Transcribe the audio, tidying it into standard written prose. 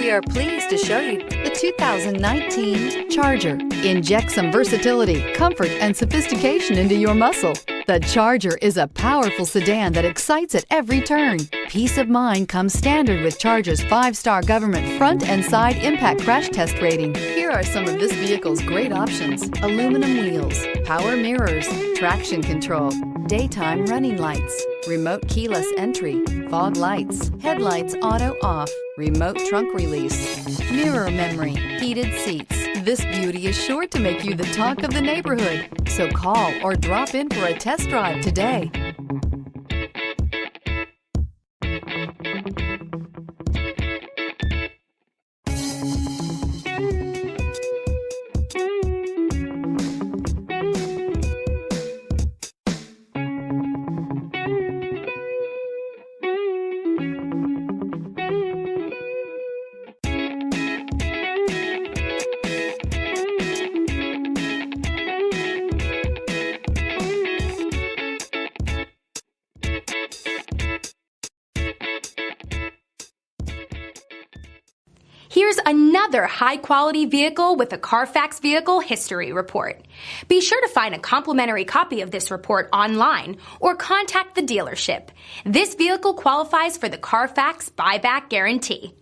We are pleased to show you the 2019 Charger. Inject some versatility, comfort, and sophistication into your muscle. The Charger is a powerful sedan that excites at every turn. Peace of mind comes standard with Charger's 5-star government front and side impact crash test rating. Here are some of this vehicle's great options: aluminum wheels, power mirrors, traction control, daytime running lights, remote keyless entry, fog lights, headlights auto off, remote trunk release, mirror memory, heated seats. This beauty is sure to make you the talk of the neighborhood. So call or drop in for a test drive today. Here's another high-quality vehicle with a Carfax Vehicle History Report. Be sure to find a complimentary copy of this report online or contact the dealership. This vehicle qualifies for the Carfax Buyback Guarantee.